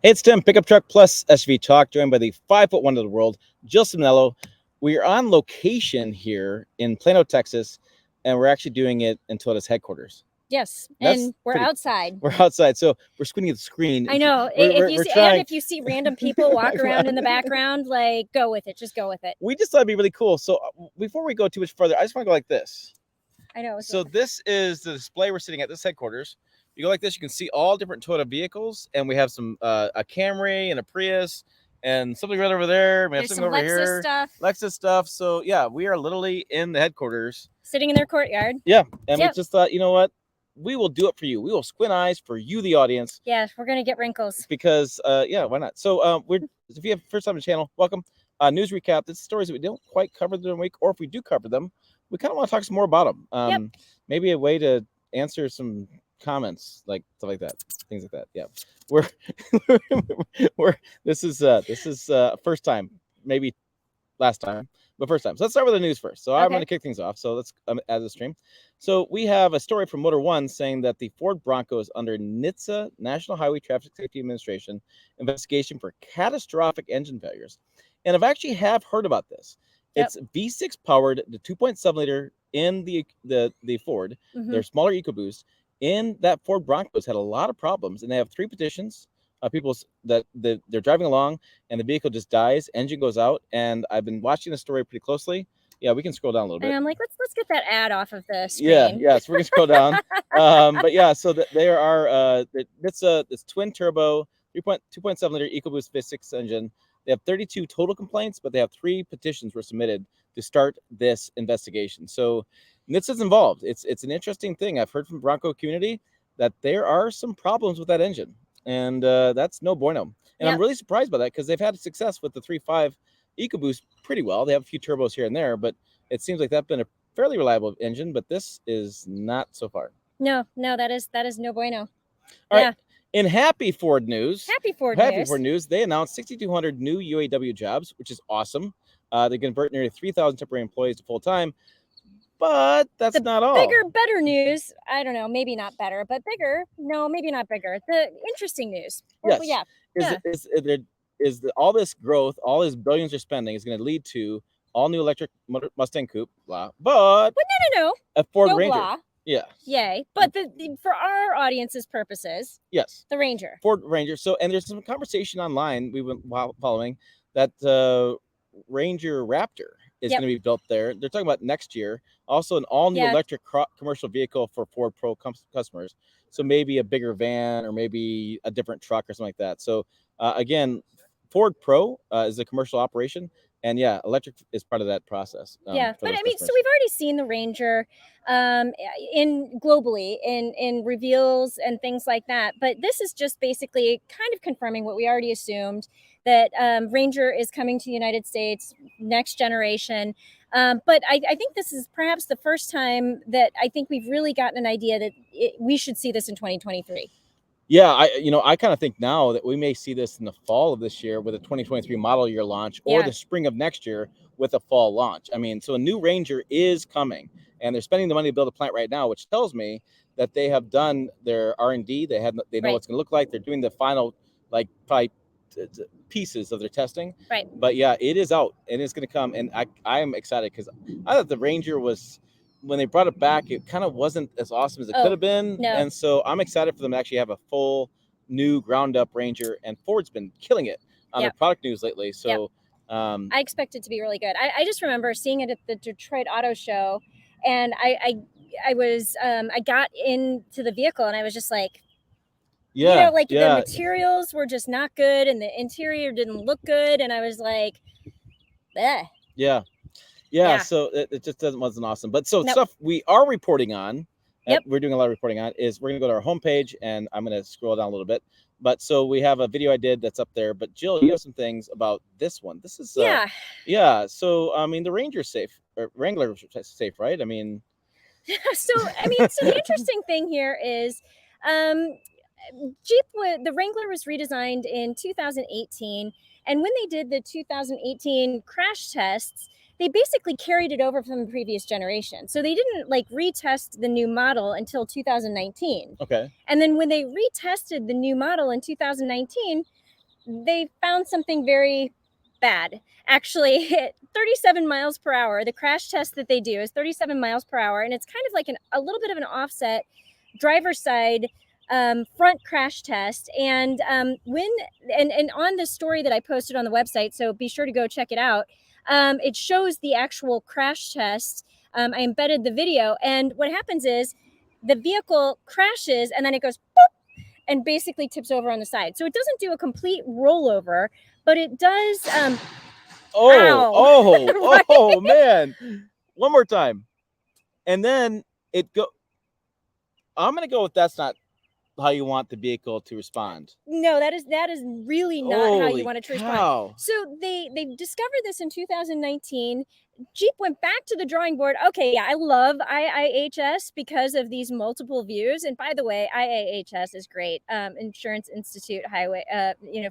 Hey, it's Tim, Pickup Truck Plus SUV Talk, joined by the 5'1" of the world, Jill Simonello. We are on location here in Plano, Texas, and we're actually doing it in Toyota's headquarters. Yes, That's and we're pretty- outside. We're outside, so we're squinting at the screen. I know. We're trying. If you see random people walk around in the background, like go with it. Just go with it. We just thought it'd be really cool. So before we go too much further, I just want to go like this. I know. So this is the display we're sitting at this headquarters. You go like this, you can see all different Toyota vehicles, and we have some a Camry and a Prius and something right over there. We have There's something some over Lexus here. stuff. Lexus stuff. So yeah, we are literally in the headquarters. Sitting in their courtyard. Yeah, and we just thought, you know what? We will do it for you. We will squint eyes for you, the audience. Yeah, we're gonna get wrinkles. Because yeah, why not? So if you have first time on the channel, welcome. News recap. This is stories that we don't quite cover during the week, or if we do cover them, we kind of want to talk some more about them. Maybe a way to answer some comments, like stuff like that, things like that. Yeah, we're this is first time, maybe last time, but first time. So let's start with the news first. So I'm going to kick things off. So let's add the stream. So we have a story from Motor One saying that the Ford Bronco is under NHTSA, National Highway Traffic Safety Administration, investigation for catastrophic engine failures. And I've actually heard about this. It's V6 powered, the 2.7 liter in the Ford, their smaller EcoBoost. In that Ford Broncos had a lot of problems, and they have 3 petitions. People that they're driving along and the vehicle just dies, engine goes out, and I've been watching the story pretty closely. Yeah, we can scroll down a little bit. And I'm like, let's get that ad off of the screen. Yeah, so we're gonna scroll down. But yeah, so there are this twin turbo 2.7 liter EcoBoost V6 engine. They have 32 total complaints, but they have 3 petitions were submitted to start this investigation. So NHTSA's involved. It's an interesting thing. I've heard from Bronco community that there are some problems with that engine, and that's no bueno. And I'm really surprised by that, because they've had success with the 3.5 EcoBoost pretty well. They have a few turbos here and there, but it seems like that's been a fairly reliable engine. But this is not so far. No, that is no bueno. All right. In happy Ford news, Happy Ford news, they announced 6,200 new UAW jobs, which is awesome. They convert nearly 3,000 temporary employees to full time. But that's not all. Better news. I don't know, maybe not better, but bigger. No, maybe not bigger. The interesting news. Is all this growth, all this billions they're spending, is going to lead to all new electric Mustang Coupe, blah. But no, a Ford Ranger. Blah. Yeah. Yay. But for our audience's purposes, yes, the Ranger. Ford Ranger. So, and there's some conversation online we went following that Ranger Raptor is going to be built there. They're talking about next year. Also, an all-new electric commercial vehicle for Ford Pro customers. So maybe a bigger van, or maybe a different truck or something like that. So again, Ford Pro is a commercial operation. And yeah, electric is part of that process. But I mean, so we've already seen the Ranger globally in reveals and things like that. But this is just basically kind of confirming what we already assumed, that Ranger is coming to the United States, next generation. But I think this is perhaps the first time that I think we've really gotten an idea that we should see this in 2023. Yeah, I kind of think now that we may see this in the fall of this year with a 2023 model year launch, or the spring of next year with a fall launch. I mean, so a new Ranger is coming, and they're spending the money to build a plant right now, which tells me that they have done their R&D. They know what it's going to look like. They're doing the final, like, probably pieces of their testing. Right. But yeah, it is out, and it's going to come, and I am excited, because I thought the Ranger was, when they brought it back, it kind of wasn't as awesome as it could have been. No. And so I'm excited for them to actually have a full new ground up Ranger, and Ford's been killing it on their product news lately. So I expect it to be really good. I just remember seeing it at the Detroit Auto Show, and I got into the vehicle, and I was just like, the materials were just not good, and the interior didn't look good, and I was like, bleh. Yeah, so it just wasn't awesome. But stuff we are reporting on, we're doing a lot of reporting on, is we're going to go to our homepage, and I'm going to scroll down a little bit. But so we have a video I did that's up there. But Jill, you have some things about this one. This is So I mean, the Ranger's safe, or Wrangler safe, right? I mean, so the interesting thing here is, the Wrangler was redesigned in 2018, and when they did the 2018 crash tests, they basically carried it over from the previous generation. So they didn't retest the new model until 2019. Okay. And then when they retested the new model in 2019, they found something very bad. Actually, 37 miles per hour. The crash test that they do is 37 miles per hour, and it's kind of like a little bit of an offset driver's side front crash test. And and on the story that I posted on the website, so be sure to go check it out. It shows the actual crash test. I embedded the video, and what happens is the vehicle crashes, and then it goes boop, and basically tips over on the side. So it doesn't do a complete rollover, but it does. Oh, man! One more time, and then it go. I'm gonna go with that's not how you want the vehicle to respond. No, that is really not how you want it to respond. So they discovered this in 2019. Jeep went back to the drawing board. Okay, yeah, I love IIHS because of these multiple views. And by the way, IIHS is great. Insurance Institute Highway,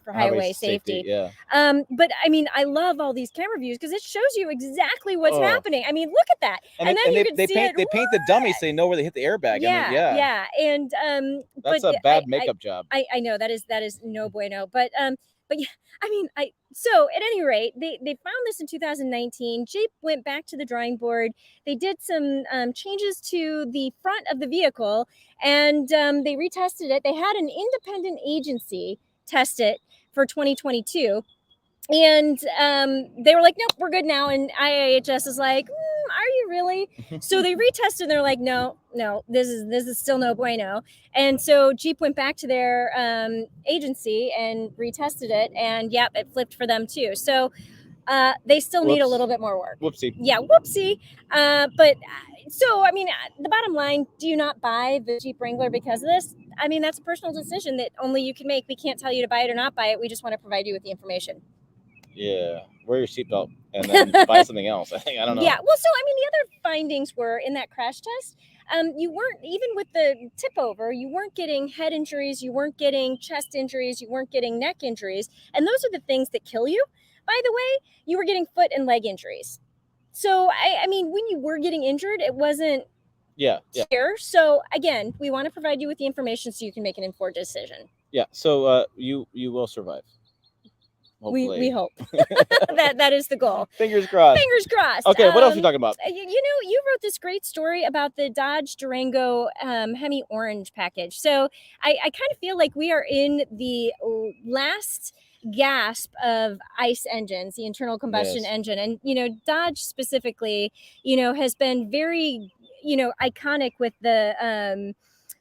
for highway safety. Yeah. But I mean, I love all these camera views because it shows you exactly what's happening. I mean, look at that. And then they paint the dummy so you know where they hit the airbag. Yeah, I mean, yeah. And that's a bad makeup job. I know that is no bueno. But yeah, I mean, so at any rate, they found this in 2019. Jeep went back to the drawing board. They did some changes to the front of the vehicle, and they retested it. They had an independent agency test it for 2022. And they were like, nope, we're good now. And IIHS is like, are you really? So they retested and they're like, no, this is still no bueno. And so Jeep went back to their agency and retested it, and yep, it flipped for them too. So they still need a little bit more work. Whoopsie. Yeah, whoopsie. But so, I mean, the bottom line, do you not buy the Jeep Wrangler because of this? I mean, that's a personal decision that only you can make. We can't tell you to buy it or not buy it. We just want to provide you with the information. Yeah, wear your seatbelt and then buy something else. I don't know. Yeah, well, so I mean, the other findings were in that crash test. You weren't, even with the tip over, you weren't getting head injuries, you weren't getting chest injuries, you weren't getting neck injuries, and those are the things that kill you. By the way, you were getting foot and leg injuries. So I mean, when you were getting injured, it wasn't here. So again, we want to provide you with the information so you can make an informed decision. Yeah. So you will survive. We hope. that is the goal. Fingers crossed. Fingers crossed. Okay, what else are you talking about? You wrote this great story about the Dodge Durango Hemi Orange package. So I kind of feel like we are in the last gasp of ICE engines, the internal combustion engine. And, Dodge specifically, has been very, iconic with the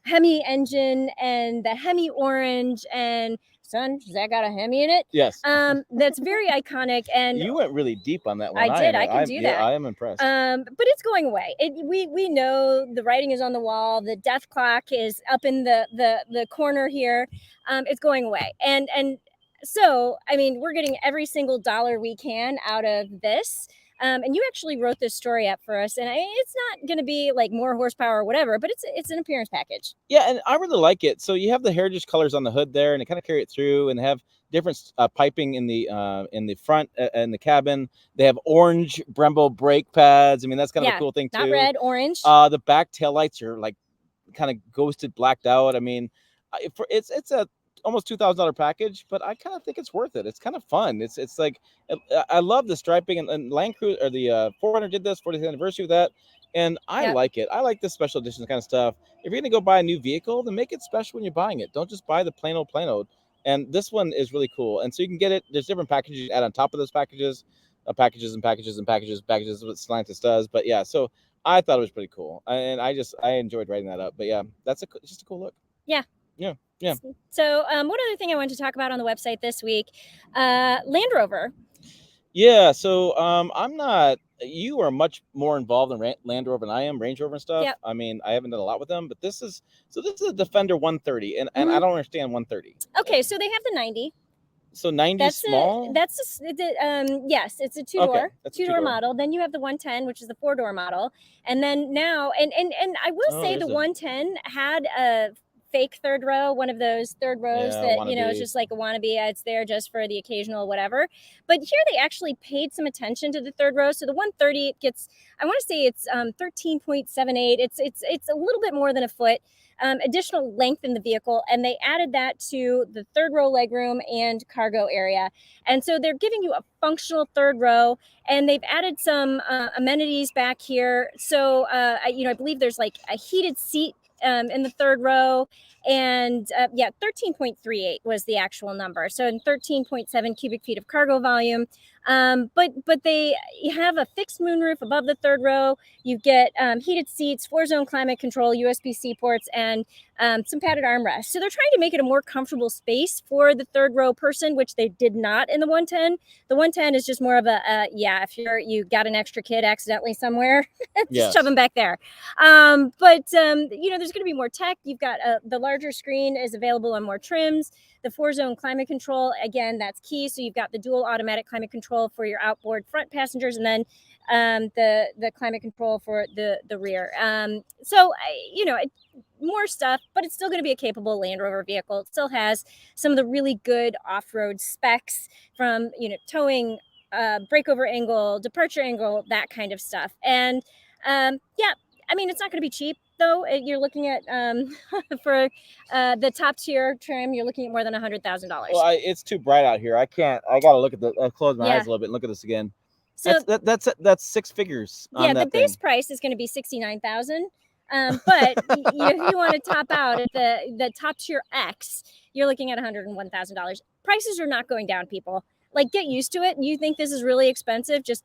Hemi engine and the Hemi Orange and son, does that got a Hemi in it? Yes. That's very iconic. And you went really deep on that one. I did. I can do that. Yeah, I am impressed. But it's going away. We know the writing is on the wall. The death clock is up in the corner here. It's going away. And so, I mean, we're getting every single dollar we can out of this. And you actually wrote this story up for us, and it's not going to be like more horsepower or whatever, but it's an appearance package. Yeah, and I really like it. So you have the heritage colors on the hood there, and it kind of carry it through, and have different piping in the front and the cabin. They have orange Brembo brake pads. I mean, that's kind of a cool thing too. Not red, orange. The back taillights are like kind of ghosted, blacked out. I mean, it's a almost $2,000 package, but I kind of think it's worth it. It's kind of fun. It's like, I love the striping, and Land Cruiser or the 400 did this 40th anniversary of that, and I like it. I like this special edition kind of stuff. If you're gonna go buy a new vehicle, then make it special when you're buying it. Don't just buy the plain old. And this one is really cool. And so you can get it. There's different packages you add on top of those packages, packages. What Stellantis does. But yeah, so I thought it was pretty cool, and I enjoyed writing that up. But yeah, it's just a cool look. Yeah. So one other thing I wanted to talk about on the website this week, Land Rover. Yeah, so you are much more involved in Land Rover than I am, Range Rover and stuff. Yep. I mean, I haven't done a lot with them, but this is a Defender 130, and I don't understand 130. Okay, so they have the 90. So 90 small? Yes, it's a two-door model. Then you have the 110, which is the 4-door model. And then now, and I will say the 110 had a fake third row, one of those third rows Yeah, that, you know, it's wannabe. just like a wannabe. It's there just for the occasional whatever. But here they actually paid some attention to the third row. So the 130 it gets, I want to say it's 13.78. It's a little bit more than a foot. Additional length in the vehicle, and they added that to the third row legroom and cargo area. And so they're giving you a functional third row, and they've added some amenities back here. So, I believe there's like a heated seat in the third row, and 13.38 was the actual number. So, in 13.7 cubic feet of cargo volume. But they have a fixed moonroof above the third row. You get heated seats, 4-zone climate control, USB-C ports, and some padded armrests. So they're trying to make it a more comfortable space for the third row person, which they did not in the 110. The 110 is just more of a if you got an extra kid accidentally somewhere, just shove them back there. But there's going to be more tech. You've got the larger screen is available on more trims. The 4-zone climate control, again, that's key. So you've got the dual automatic climate control for your outboard front passengers, and then the climate control for the rear. More stuff, but it's still going to be a capable Land Rover vehicle. It still has some of the really good off-road specs from, towing, breakover angle, departure angle, that kind of stuff. And it's not going to be cheap though. You're looking at for the top tier trim, you're looking at more than $100,000. Well, it's too bright out here. I can't. I gotta look at close my eyes a little bit and look at this again. So that's six figures. Yeah, the base price is going to be $69,000. But if you want to top out at the top tier X, you're looking at $101,000. Prices are not going down, people. Like, get used to it. You think this is really expensive? Just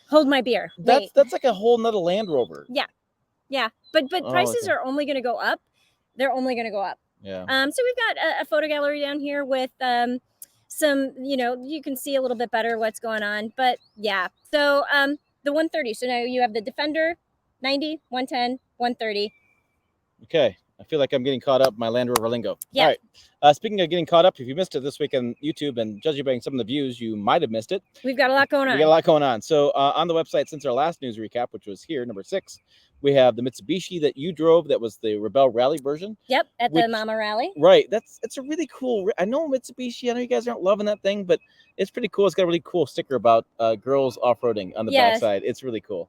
hold my beer. That's like a whole nother Land Rover. Yeah. But prices are only going to go up. They're only going to go up. Yeah. So we've got a photo gallery down here with some, you can see a little bit better what's going on. But yeah, so the 130. So now you have the Defender, 90, 110, 130. Okay. I feel like I'm getting caught up in my Land Rover lingo. Yeah. All right. Speaking of getting caught up, if you missed it this week on YouTube, and judging by some of the views, you might have missed it. We've got a lot going on. So on the website, since our last news recap, which was here, number 6, we have the Mitsubishi that you drove. That was the Rebel Rally version. Yep, at the Mama Rally. Right. It's a really cool. I know Mitsubishi. I know you guys aren't loving that thing, but it's pretty cool. It's got a really cool sticker about girls off-roading on the backside. It's really cool.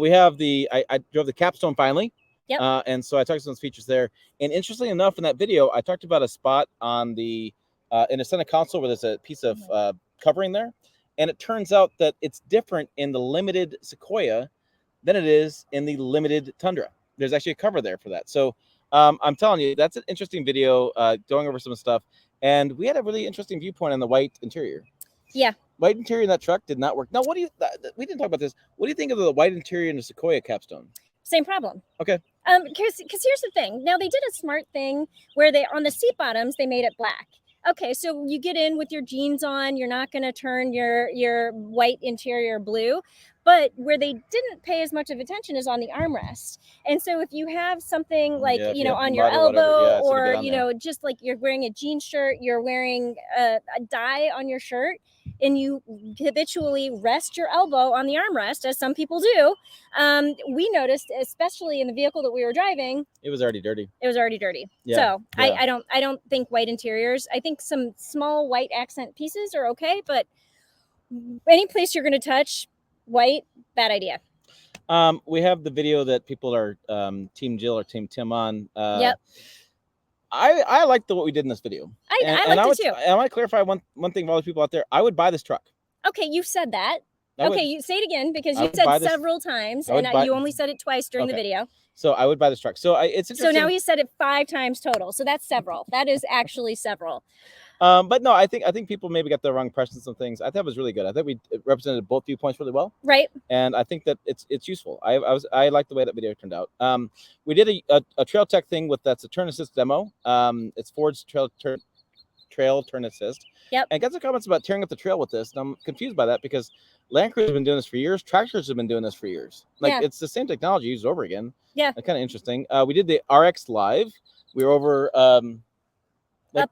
We have I drove the Capstone finally. Yep. And so I talked about some features there. And interestingly enough, in that video, I talked about a spot on the in the center console where there's a piece of covering there. And it turns out that it's different in the limited Sequoia than it is in the limited Tundra. There's actually a cover there for that. So I'm telling you, that's an interesting video going over some stuff. And we had a really interesting viewpoint on the white interior. Yeah. White interior in that truck did not work. Now, we didn't talk about this. What do you think of the white interior in the Sequoia Capstone? Same problem. Okay. Because here's the thing. Now, they did a smart thing where on the seat bottoms, they made it black. Okay, so you get in with your jeans on. You're not going to turn your white interior blue. But where they didn't pay as much of attention is on the armrest. And so if you have something like, on your elbow or, just like you're wearing a jean shirt, you're wearing a dye on your shirt, and you habitually rest your elbow on the armrest, as some people do, we noticed, especially in the vehicle that we were driving, it was already dirty. Yeah. So I don't think white interiors. I think some small white accent pieces are okay, but any place you're going to touch white, bad idea. We have the video that people are Team Jill or Team Tim on. Yep. I like what we did in this video. I liked it too. I want to clarify one thing for all the people out there. I would buy this truck. Okay, you said that. You say it again, because you said several times, and you only said it twice during the video. So I would buy this truck. So it's interesting. So now he said it 5 times total. So that's several. That is actually several. But no, I think people maybe got the wrong impression of some things. I thought it was really good. I think we represented both viewpoints really well. Right. And I think that it's useful. I like the way that video turned out. We did a trail tech thing that's a turn assist demo. It's Ford's trail turn assist. Yep. And got some comments about tearing up the trail with this. And I'm confused by that because Land Cruiser has been doing this for years. Tractors have been doing this for years. It's the same technology used over again. Yeah. Kind of interesting. We did the RX live. We were over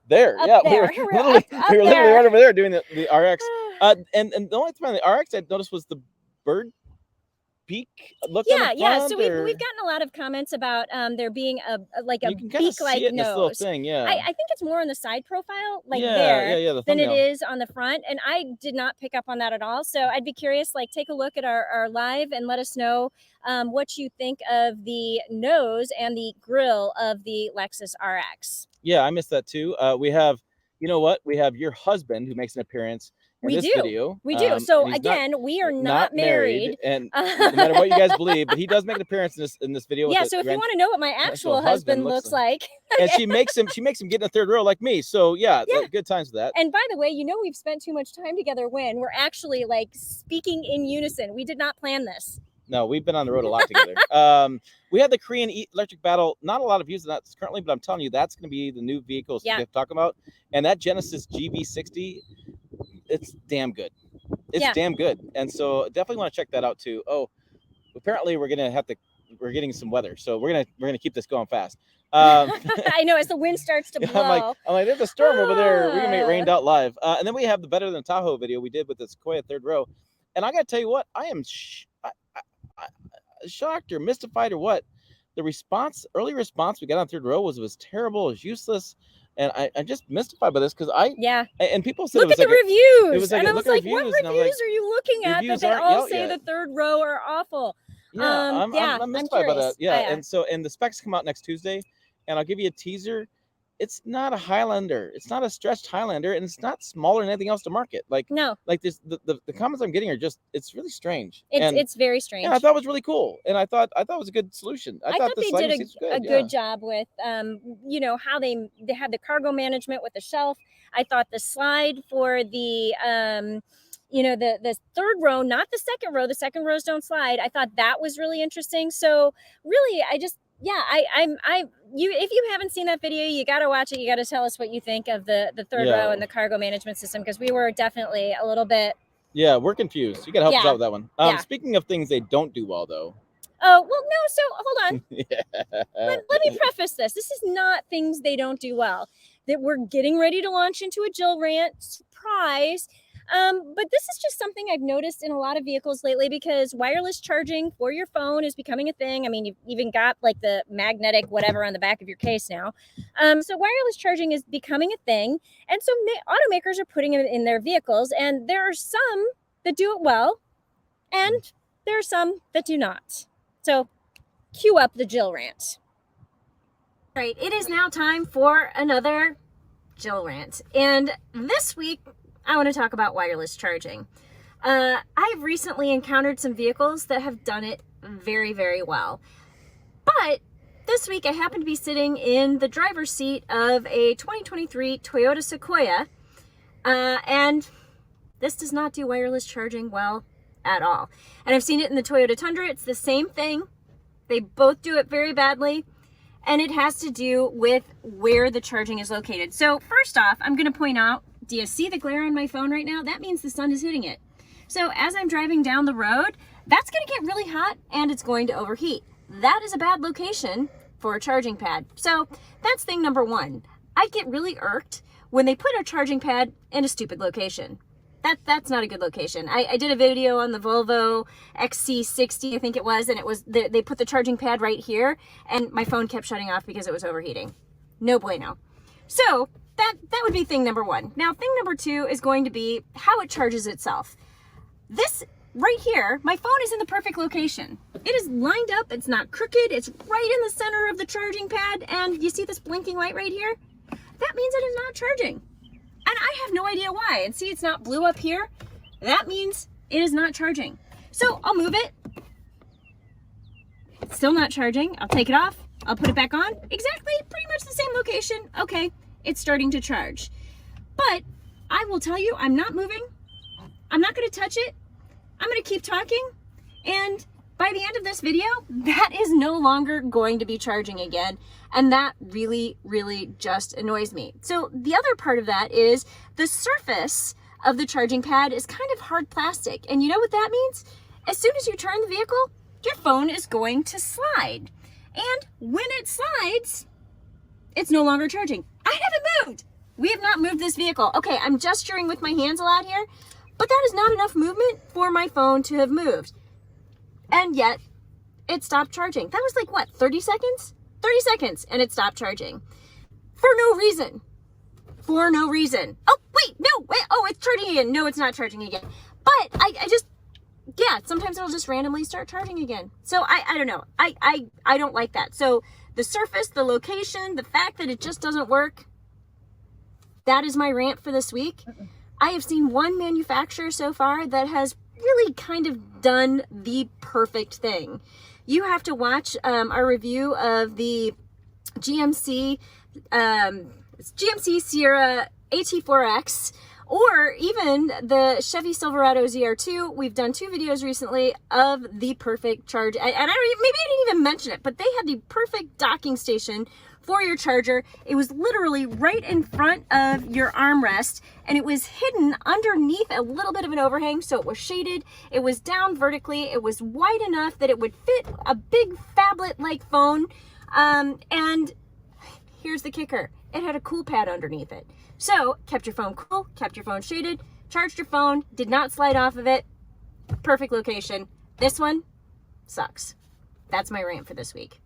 there. Up Yeah. there. We were literally right over there doing the RX. And the only thing on the RX I noticed was the bird beak look on the front? Yeah. So we've or gotten a lot of comments about there being a you can kind of beak-like see it in this little nose. thing. Yeah. I think it's more on the side profile, like Yeah. there, The than it thumbnail. is on the front. And I did not pick up on that at all. So I'd be curious, like take a look at our live and let us know what you think of the nose and the grill of the Lexus RX. Yeah, I missed that too. We have, you know what? We have your husband who makes an appearance in We this do. video. We do. And So he's again, we are not married, married. and no matter what you guys believe, but he does make an appearance in this video. Yeah. With So if you want to know what my actual husband looks like, and she makes him get in the third row like me. So yeah, good times with that. And by the way, you know we've spent too much time together when we're actually like speaking in unison. We did not plan this. No, we've been on the road a lot together. We had the Korean electric battle. Not a lot of views on that currently, but I'm telling you, that's going to be the new vehicles we have to talk about. And that Genesis GV60, it's damn good. It's damn good. And so definitely want to check that out too. Oh, apparently we're getting some weather, so we're gonna keep this going fast. I know as the wind starts to blow. I'm like, there's a storm over there. We're gonna get rained out live. And then we have the Better Than Tahoe video we did with the Sequoia third row. And I gotta tell you what, I am shocked or mystified or what. The early response we got on third row was terrible, it was useless. And I'm just mystified by this because and people said look at the reviews. It was like, and I was like, what reviews are you looking at that they all say the third row are awful? Yeah, I'm mystified by that. Yeah, and the specs come out next Tuesday, and I'll give you a teaser. It's not a Highlander. It's not a stretched Highlander, and it's not smaller than anything else to market. Like this, the comments I'm getting are just, it's really strange. It's very strange. And I thought it was really cool, and I thought it was a good solution. I thought they did a good job with you know how they had the cargo management with the shelf. I thought the slide for the you know the third row, not the second row. The second rows don't slide. I thought that was really interesting. So really, I just if you haven't seen that video, you got to watch it. You got to tell us what you think of the third row and the cargo management system, because we were definitely a little bit. Yeah, we're confused. You got to help us out with that one. Speaking of things they don't do well, though. Oh, well, no. So hold on. Let me preface this. This is not things they don't do well. That we're getting ready to launch into a JBL Rant surprise. But this is just something I've noticed in a lot of vehicles lately, because wireless charging for your phone is becoming a thing. I mean, you've even got like the magnetic whatever on the back of your case now. So wireless charging is becoming a thing. And so automakers are putting it in their vehicles, and there are some that do it well, and there are some that do not. So cue up the JBL Rant. All right, it is now time for another JBL Rant. And this week, I want to talk about wireless charging. I've recently encountered some vehicles that have done it very, very well. But this week I happened to be sitting in the driver's seat of a 2023 Toyota Sequoia, and this does not do wireless charging well at all. And I've seen it in the Toyota Tundra. It's the same thing. They both do it very badly, and it has to do with where the charging is located. So first off, I'm going to point out, do you see the glare on my phone right now? That means the sun is hitting it. So as I'm driving down the road, that's going to get really hot and it's going to overheat. That is a bad location for a charging pad. So that's thing number one. I get really irked when they put a charging pad in a stupid location. That's not a good location. I did a video on the Volvo XC60, I think it was, and it was they put the charging pad right here, and my phone kept shutting off because it was overheating. No bueno. So that would be thing number one. Now, thing number two is going to be how it charges itself. This right here, my phone is in the perfect location. It is lined up, it's not crooked, it's right in the center of the charging pad, and you see this blinking light right here? That means it is not charging. And I have no idea why. And see, it's not blue up here. That means it is not charging. So I'll move it. It's still not charging. I'll take it off. I'll put it back on. Exactly, pretty much the same location. Okay, it's starting to charge. But I will tell you, I'm not moving. I'm not going to touch it. I'm going to keep talking. And by the end of this video, that is no longer going to be charging again. And that really, really just annoys me. So the other part of that is the surface of the charging pad is kind of hard plastic. And you know what that means? As soon as you turn the vehicle, your phone is going to slide. And when it slides, it's no longer charging. I haven't moved. We have not moved this vehicle. Okay, I'm gesturing with my hands a lot here, but that is not enough movement for my phone to have moved. And yet it stopped charging. That was like what, 30 seconds? 30 seconds and it stopped charging. For no reason. For no reason. Oh, wait, no, wait, oh, it's charging again. No, it's not charging again. But I just, yeah, sometimes it'll just randomly start charging again. So I don't know. I don't like that. So the surface, the location, the fact that it just doesn't work, that is my rant for this week. I have seen one manufacturer so far that has really kind of done the perfect thing. You have to watch our review of the GMC Sierra AT4X, or even the Chevy Silverado ZR2. We've done 2 videos recently of the perfect charge. And maybe I didn't even mention it, but they had the perfect docking station for your charger. It was literally right in front of your armrest, and it was hidden underneath a little bit of an overhang, so it was shaded. It was down vertically. It was wide enough that it would fit a big phablet-like phone. And here's the kicker. It had a cool pad underneath it. So, kept your phone cool, kept your phone shaded, charged your phone, did not slide off of it. Perfect location. This one sucks. That's my rant for this week.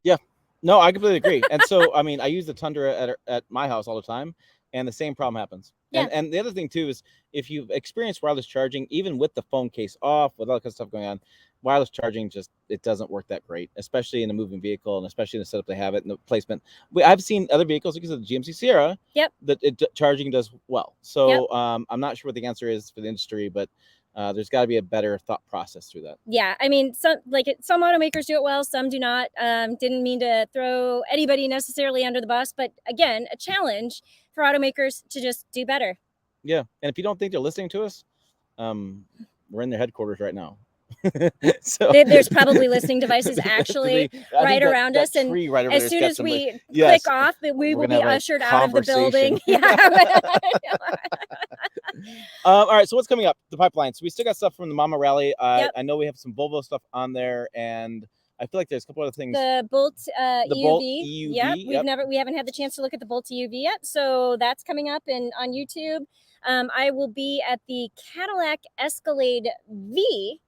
Yeah, no, I completely agree. And so, I mean, I use the Tundra at my house all the time, and the same problem happens. Yeah. And the other thing too is, if you've experienced wireless charging, even with the phone case off, with all that kind of stuff going on, wireless charging it doesn't work that great, especially in a moving vehicle, and especially in the setup they have it and the placement. I've seen other vehicles, because of the GMC Sierra, that charging does well. So I'm not sure what the answer is for the industry, but there's got to be a better thought process through that. Yeah, I mean, some automakers do it well, some do not. Didn't mean to throw anybody necessarily under the bus, but again, a challenge for automakers to just do better. Yeah, and if you don't think they're listening to us, we're in their headquarters right now. So there's probably listening devices actually right around us, and right as soon as we click off, we will be ushered out of the building. Yeah. All right, so what's coming up? The pipeline. So we still got stuff from the Mama Rally. I know we have some Volvo stuff on there, and I feel like there's a couple other things. The Bolt EUV. Bolt EUV. Yep, we haven't had the chance to look at the Bolt EUV yet, so that's coming up on YouTube. I will be at the Cadillac Escalade V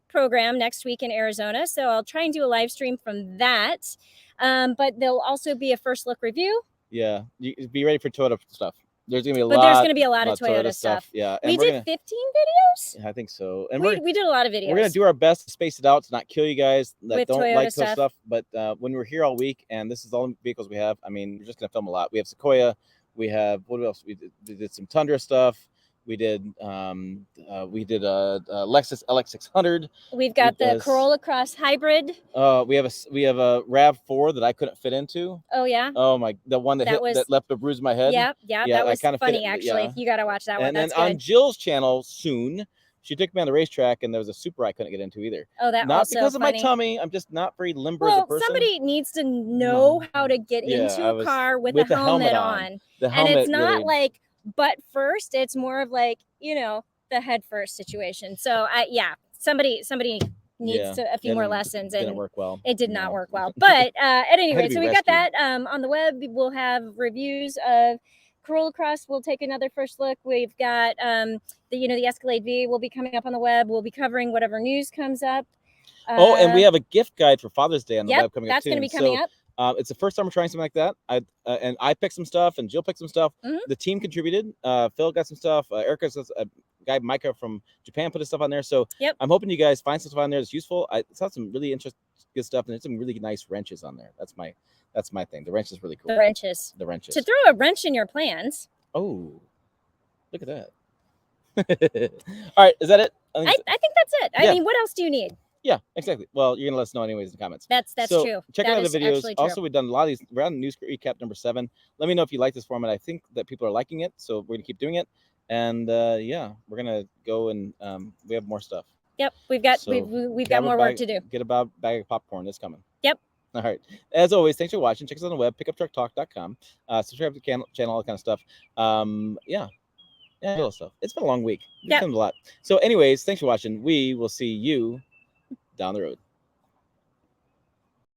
program next week in Arizona, so I'll try and do a live stream from that. But there'll also be a first look review. Yeah, you be ready for Toyota stuff. There's gonna be a lot of Toyota stuff. Yeah, and we did 15 videos. Yeah, I think so. And we did a lot of videos. We're gonna do our best to space it out to not kill you guys that don't Toyota like Toyota stuff. But when we're here all week, and this is all the vehicles we have, I mean, we're just gonna film a lot. We have Sequoia. We have, what else? We did some Tundra stuff. We did a Lexus LX600. We've got the Corolla Cross Hybrid. We have a RAV4 that I couldn't fit into. Oh yeah. Oh my, the one that left a bruise in my head. Yeah, that was kind of funny actually. Yeah. You got to watch that one. And then on Jill's channel soon, she took me on the racetrack, and there was a Supra I couldn't get into either. Oh, that not also because funny. of my tummy. I'm just not very limber as a person. Somebody needs to know how to get into a car with a helmet on. And it's not like butt first. It's more of like, the head first situation. So somebody needs a few more lessons, and it didn't work well. It did not work well. But at any rate, so we got that on the web. We'll have reviews of Corolla Cross. We'll take another first look. We've got the Escalade V will be coming up on the web. We'll be covering whatever news comes up. And we have a gift guide for Father's Day on the web coming up too. That's going to be coming up. It's the first time we're trying something like that. I picked some stuff, and Jill picked some stuff. The team contributed. Phil got some stuff. Erica, a guy Micah from Japan, put his stuff on there. So I'm hoping you guys find some stuff on there that's useful. I saw some really interesting good stuff, and there's some really nice wrenches on there. That's my thing. The wrench is really cool. The wrenches. To throw a wrench in your plans. Oh, look at that. All right, is that it? I think that's it. I mean, what else do you need? Yeah, exactly. Well, you're gonna let us know anyways in the comments. That's true. Check out the videos. Also, we've done a lot of these. We're on news recap number 7. Let me know if you like this format. I think that people are liking it, so we're gonna keep doing it. And we're gonna go and we have more stuff. Yep, we've got more work to do. Get a bag of popcorn. It's coming. Yep. All right. As always, thanks for watching. Check us out on the web, pickuptrucktalk.com. Subscribe to the channel, all that kind of stuff. Little stuff. It's been a long week. We've done a lot. So, anyways, thanks for watching. We will see you down the road.